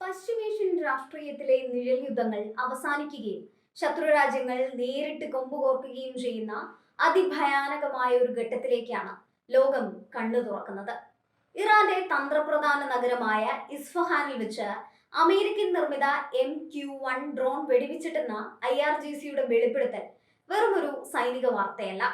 പശ്ചിമേഷ്യൻ രാഷ്ട്രീയത്തിലെ നിഴൽ യുദ്ധങ്ങൾ അവസാനിക്കുകയും ശത്രുരാജ്യങ്ങൾ നേരിട്ട് കൊമ്പുകോർക്കുകയും ചെയ്യുന്ന അതിഭയാനകമായ ഒരു ഘട്ടത്തിലേക്കാണ് ലോകം കണ്ണു തുറക്കുന്നത്. ഇറാന്റെ തന്ത്രപ്രധാന നഗരമായ ഇസ്ഫഹാനിൽ വെച്ച് അമേരിക്കൻ നിർമ്മിത MQ-1 ഡ്രോൺ വെടിവെച്ചിട്ടെന്ന IRGCയുടെ വെളിപ്പെടുത്തൽ വെറുമൊരു സൈനിക വാർത്തയല്ല,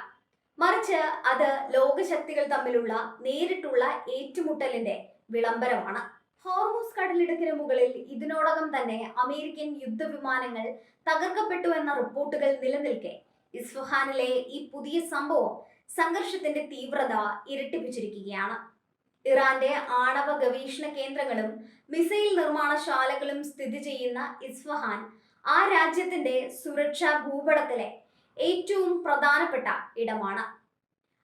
മറിച്ച് അത് ലോകശക്തികൾ തമ്മിലുള്ള നേരിട്ടുള്ള ഏറ്റുമുട്ടലിന്റെ വിളംബരമാണ്. ഹോർമൂസ് കടലിടുക്കിന് മുകളിൽ ഇതിനോടകം തന്നെ അമേരിക്കൻ യുദ്ധവിമാനങ്ങൾ തകർക്കപ്പെട്ടു എന്ന റിപ്പോർട്ടുകൾ നിലനിൽക്കെ ഇസ്ഫഹാനിലെ ഈ പുതിയ സംഭവം സംഘർഷത്തിന്റെ തീവ്രത ഇരട്ടിപ്പിച്ചിരിക്കുകയാണ്. ഇറാന്റെ ആണവ ഗവേഷണ കേന്ദ്രങ്ങളും മിസൈൽ നിർമ്മാണശാലകളും സ്ഥിതി ചെയ്യുന്ന ഇസ്ഫഹാൻ ആ രാജ്യത്തിന്റെ സുരക്ഷാ ഭൂപടത്തിലെ ഏറ്റവും പ്രധാനപ്പെട്ട ഇടമാണ്.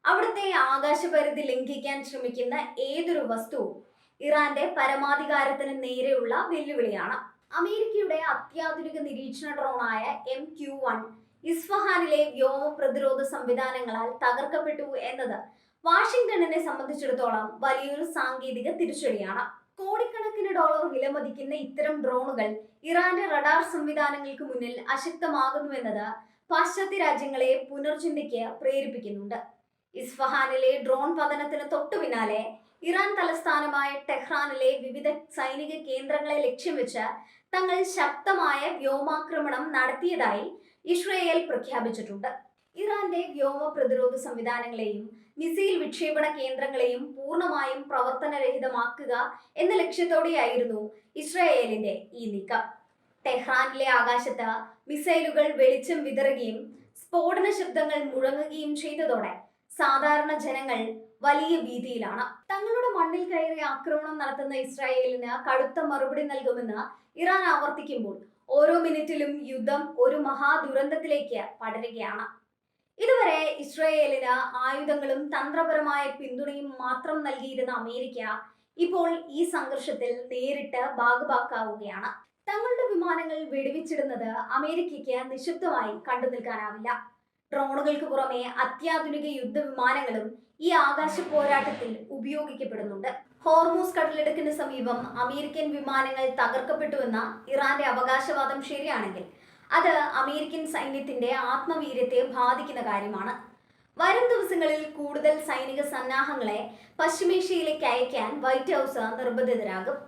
അവിടുത്തെ ആകാശപരിധി ലംഘിക്കാൻ ശ്രമിക്കുന്ന ഏതൊരു വസ്തുവും ഇറാന്റെ പരമാധികാരത്തിന് നേരെയുള്ള വെല്ലുവിളിയാണ്. അമേരിക്കയുടെ അത്യാധുനിക നിരീക്ഷണ ഡ്രോണായ MQ-1 ഇസ്ഫഹാനിലെ വ്യോമ പ്രതിരോധ സംവിധാനങ്ങളാൽ തകർക്കപ്പെട്ടു എന്നത് വാഷിംഗ്ടണിനെ സംബന്ധിച്ചിടത്തോളം വലിയൊരു സാങ്കേതിക തിരിച്ചടിയാണ്. കോടിക്കണക്കിന് ഡോളർ വിലമതിക്കുന്ന ഇത്തരം ഡ്രോണുകൾ ഇറാന്റെ റഡാർ സംവിധാനങ്ങൾക്ക് മുന്നിൽ അശക്തമാകുന്നുവെന്നത് പാശ്ചാത്യ രാജ്യങ്ങളെ പുനർചിന്തയ്ക്ക് പ്രേരിപ്പിക്കുന്നുണ്ട്. ഇസ്ഫഹാനിലെ ഡ്രോൺ പതനത്തിന് തൊട്ടു പിന്നാലെ ഇറാൻ തലസ്ഥാനമായ ടെഹ്റാനിലെ വിവിധ സൈനിക കേന്ദ്രങ്ങളെ ലക്ഷ്യം വെച്ച് തങ്ങൾ ശക്തമായ വ്യോമാക്രമണം നടത്തിയതായി ഇസ്രയേൽ പ്രഖ്യാപിച്ചിട്ടുണ്ട്. ഇറാന്റെ വ്യോമ പ്രതിരോധ സംവിധാനങ്ങളെയും മിസൈൽ വിക്ഷേപണ കേന്ദ്രങ്ങളെയും പൂർണ്ണമായും പ്രവർത്തനരഹിതമാക്കുക എന്ന ലക്ഷ്യത്തോടെയായിരുന്നു ഇസ്രയേലിന്റെ ഈ നീക്കം. ടെഹ്റാനിലെ ആകാശത്ത് മിസൈലുകൾ വെളിച്ചം വിതറുകയും സ്ഫോടന ശബ്ദങ്ങൾ മുഴങ്ങുകയും ചെയ്തതോടെ സാധാരണ ജനങ്ങൾ വലിയ ഭീതിയിലാണ്. തങ്ങളുടെ മണ്ണിൽ കയറി ആക്രമണം നടത്തുന്ന ഇസ്രായേലിന് കടുത്ത മറുപടി നൽകുമെന്ന് ഇറാൻ ആവർത്തിക്കുമ്പോൾ ഓരോ മിനിറ്റിലും യുദ്ധം ഒരു മഹാദുരന്തത്തിലേക്ക് പടരുകയാണ്. ഇതുവരെ ഇസ്രായേലിന് ആയുധങ്ങളും തന്ത്രപരമായ പിന്തുണയും മാത്രം നൽകിയിരുന്ന അമേരിക്ക ഇപ്പോൾ ഈ സംഘർഷത്തിൽ നേരിട്ട് ഭാഗഭാക്കാവുകയാണ്. തങ്ങളുടെ വിമാനങ്ങൾ വെടിവെച്ചിടുന്നത് അമേരിക്കയ്ക്ക് നിശബ്ദമായി കണ്ടു നിൽക്കാനാവില്ല. ഡ്രോണുകൾക്ക് പുറമെ അത്യാധുനിക യുദ്ധവിമാനങ്ങളും ഈ ആകാശ പോരാട്ടത്തിൽ ഉപയോഗിക്കപ്പെടുന്നുണ്ട്. ഹോർമൂസ് കടലിടുക്കിന് സമീപം അമേരിക്കൻ വിമാനങ്ങൾ തകർക്കപ്പെട്ടുവെന്ന ഇറാന്റെ അവകാശവാദം ശരിയാണെങ്കിൽ അത് അമേരിക്കൻ സൈന്യത്തിന്റെ ആത്മവീര്യത്തെ ബാധിക്കുന്ന കാര്യമാണ്. വരും ദിവസങ്ങളിൽ കൂടുതൽ സൈനിക സന്നാഹങ്ങളെ പശ്ചിമേഷ്യയിലേക്ക് അയക്കാൻ വൈറ്റ് ഹൗസ് നിർബന്ധിതരാകും.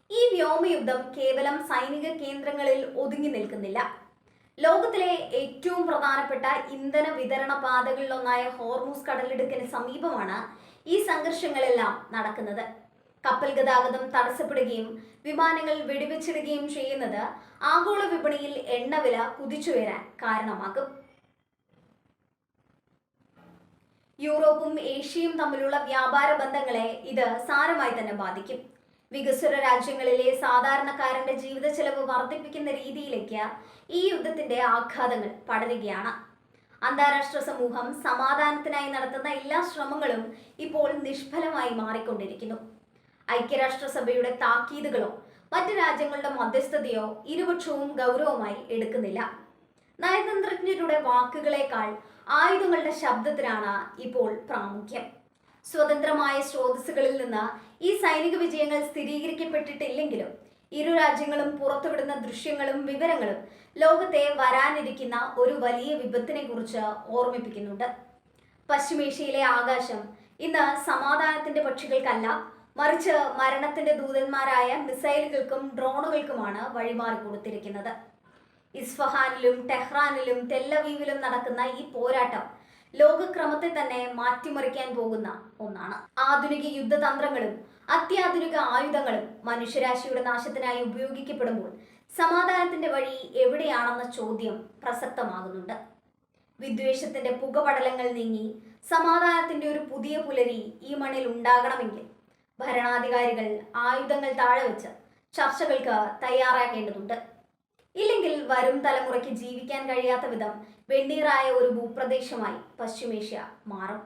ഈ വ്യോമയുദ്ധം കേവലം സൈനിക കേന്ദ്രങ്ങളിൽ ഒതുങ്ങി നിൽക്കുന്നില്ല. ലോകത്തിലെ ഏറ്റവും പ്രധാനപ്പെട്ട ഇന്ധന വിതരണ പാതകളിലൊന്നായ ഹോർമൂസ് കടലിടുക്കിന് സമീപമാണ് ഈ സംഘർഷങ്ങളെല്ലാം നടക്കുന്നത്. കപ്പൽ ഗതാഗതം തടസ്സപ്പെടുകയും വിമാനങ്ങൾ വെടിവെച്ചിടുകയും ചെയ്യുന്നത് ആഗോള വിപണിയിൽ എണ്ണവില കുതിച്ചുയരാൻ കാരണമാകും. യൂറോപ്പും ഏഷ്യയും തമ്മിലുള്ള വ്യാപാര ബന്ധങ്ങളെ ഇത് സാരമായി തന്നെ ബാധിക്കും. വികസ്വര രാജ്യങ്ങളിലെ സാധാരണക്കാരന്റെ ജീവിത ചെലവ് വർദ്ധിപ്പിക്കുന്ന രീതിയിലേക്ക് ഈ യുദ്ധത്തിന്റെ ആഘാതങ്ങൾ പടരുകയാണ്. അന്താരാഷ്ട്ര സമൂഹം സമാധാനത്തിനായി നടത്തുന്ന എല്ലാ ശ്രമങ്ങളും ഇപ്പോൾ നിഷ്ഫലമായി മാറിക്കൊണ്ടിരിക്കുന്നു. ഐക്യരാഷ്ട്രസഭയുടെ താക്കീതുകളോ മറ്റു രാജ്യങ്ങളുടെ മധ്യസ്ഥതയോ ഇരുപക്ഷവും ഗൗരവമായി എടുക്കുന്നില്ല. നയതന്ത്രജ്ഞരുടെ വാക്കുകളേക്കാൾ ആയുധങ്ങളുടെ ശബ്ദത്തിനാണ് ഇപ്പോൾ പ്രാമുഖ്യം. സ്വതന്ത്രമായ സ്രോതസ്സുകളിൽ നിന്ന് ഈ സൈനിക വിജയങ്ങൾ സ്ഥിരീകരിക്കപ്പെട്ടിട്ടില്ലെങ്കിലും ഇരു രാജ്യങ്ങളും പുറത്തുവിടുന്ന ദൃശ്യങ്ങളും വിവരങ്ങളും ലോകത്തെ വരാനിരിക്കുന്ന ഒരു വലിയ വിപത്തിനെ കുറിച്ച് ഓർമ്മിപ്പിക്കുന്നുണ്ട്. പശ്ചിമേഷ്യയിലെ ആകാശം ഇന്ന് സമാധാനത്തിന്റെ പക്ഷികൾക്കല്ല, മറിച്ച് മരണത്തിന്റെ ദൂതന്മാരായ മിസൈലുകൾക്കും ഡ്രോണുകൾക്കുമാണ് വഴിമാറി കൊടുത്തിരിക്കുന്നത്. ഇസ്ഫഹാനിലും ടെഹ്റാനിലും തെല്ലവീവിലും നടക്കുന്ന ഈ പോരാട്ടം ലോകക്രമത്തെ തന്നെ മാറ്റിമറിക്കാൻ പോകുന്ന ഒന്നാണ്. ആധുനിക യുദ്ധതന്ത്രങ്ങളും അത്യാധുനിക ആയുധങ്ങളും മനുഷ്യരാശിയുടെ നാശത്തിനായി ഉപയോഗിക്കപ്പെടുമ്പോൾ സമാധാനത്തിന്റെ വഴി എവിടെയാണെന്ന ചോദ്യം പ്രസക്തമാകുന്നുണ്ട്. വിദ്വേഷത്തിന്റെ പുകപടലങ്ങൾ നീങ്ങി സമാധാനത്തിന്റെ ഒരു പുതിയ പുലരി ഈ മണ്ണിൽ ഉണ്ടാകണമെങ്കിൽ ഭരണാധികാരികൾ ആയുധങ്ങൾ താഴെ വെച്ച് ചർച്ചകൾക്ക് തയ്യാറാക്കേണ്ടതുണ്ട്. ഇല്ലെങ്കിൽ വരും തലമുറയ്ക്ക് ജീവിക്കാൻ കഴിയാത്ത വിധം വെണ്ണീറായ ഒരു ഭൂപ്രദേശമായി പശ്ചിമേഷ്യ മാറും.